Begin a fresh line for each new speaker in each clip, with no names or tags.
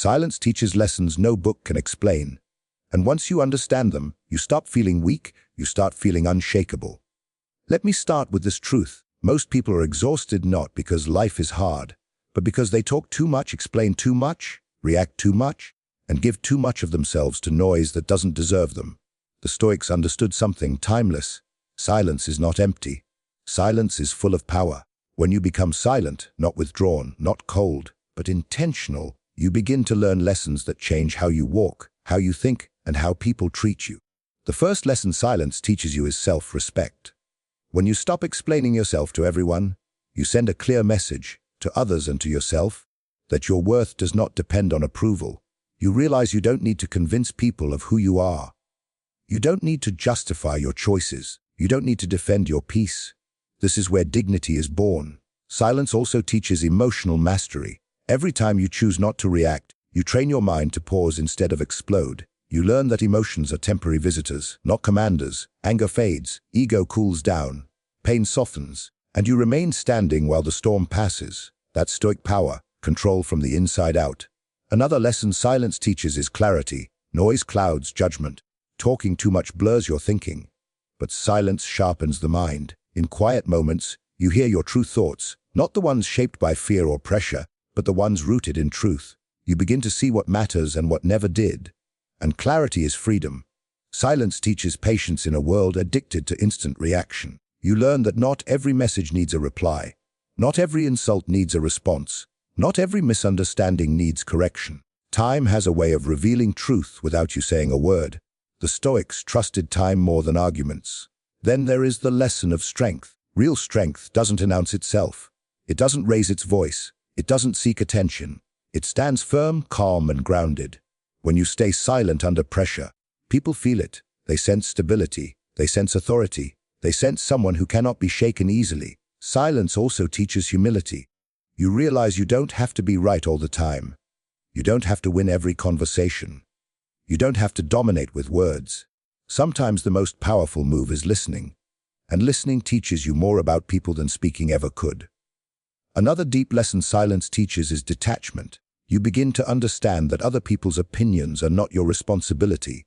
Silence teaches lessons no book can explain. And once you understand them, you stop feeling weak, you start feeling unshakable. Let me start with this truth. Most people are exhausted not because life is hard, but because they talk too much, explain too much, react too much, and give too much of themselves to noise that doesn't deserve them. The Stoics understood something timeless. Silence is not empty. Silence is full of power. When you become silent, not withdrawn, not cold, but intentional, you begin to learn lessons that change how you walk, how you think, and how people treat you. The first lesson silence teaches you is self-respect. When you stop explaining yourself to everyone, you send a clear message to others and to yourself that your worth does not depend on approval. You realize you don't need to convince people of who you are. You don't need to justify your choices. You don't need to defend your peace. This is where dignity is born. Silence also teaches emotional mastery. Every time you choose not to react, you train your mind to pause instead of explode. You learn that emotions are temporary visitors, not commanders. Anger fades, ego cools down, pain softens, and you remain standing while the storm passes. That's Stoic power, control from the inside out. Another lesson silence teaches is clarity. Noise clouds judgment. Talking too much blurs your thinking. But silence sharpens the mind. In quiet moments, you hear your true thoughts, not the ones shaped by fear or pressure, but the ones rooted in truth. You begin to see what matters and what never did. And clarity is freedom. Silence teaches patience in a world addicted to instant reaction. You learn that not every message needs a reply. Not every insult needs a response. Not every misunderstanding needs correction. Time has a way of revealing truth without you saying a word. The Stoics trusted time more than arguments. Then there is the lesson of strength. Real strength doesn't announce itself. It doesn't raise its voice. It doesn't seek attention. It stands firm, calm, and grounded. When you stay silent under pressure, people feel it. They sense stability. They sense authority. They sense someone who cannot be shaken easily. Silence also teaches humility. You realize you don't have to be right all the time. You don't have to win every conversation. You don't have to dominate with words. Sometimes the most powerful move is listening. And listening teaches you more about people than speaking ever could. Another deep lesson silence teaches is detachment. You begin to understand that other people's opinions are not your responsibility.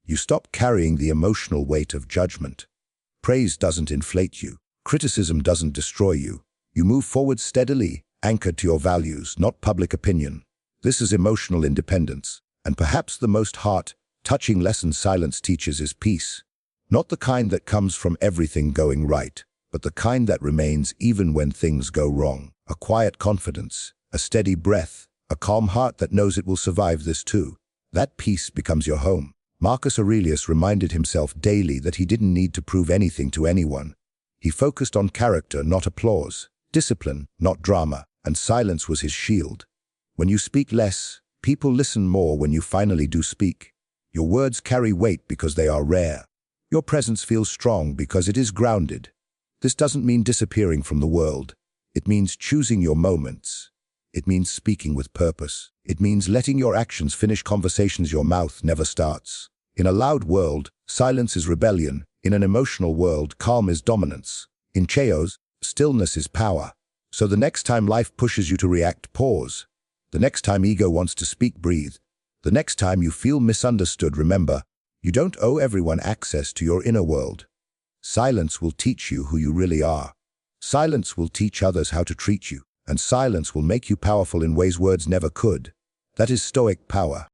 You stop carrying the emotional weight of judgment. Praise doesn't inflate you. Criticism doesn't destroy you. You move forward steadily, anchored to your values, not public opinion. This is emotional independence. And perhaps the most heart-touching lesson silence teaches is peace. Not the kind that comes from everything going right, but the kind that remains even when things go wrong. A quiet confidence, a steady breath, a calm heart that knows it will survive this too. That peace becomes your home. Marcus Aurelius reminded himself daily that he didn't need to prove anything to anyone. He focused on character, not applause, discipline, not drama, and silence was his shield. When you speak less, people listen more. When you finally do speak, your words carry weight because they are rare. Your presence feels strong because it is grounded. This doesn't mean disappearing from the world. It means choosing your moments. It means speaking with purpose. It means letting your actions finish conversations your mouth never starts. In a loud world, silence is rebellion. In an emotional world, calm is dominance. In chaos, stillness is power. So the next time life pushes you to react, pause. The next time ego wants to speak, breathe. The next time you feel misunderstood, remember, you don't owe everyone access to your inner world. Silence will teach you who you really are. Silence will teach others how to treat you. And silence will make you powerful in ways words never could. That is Stoic power.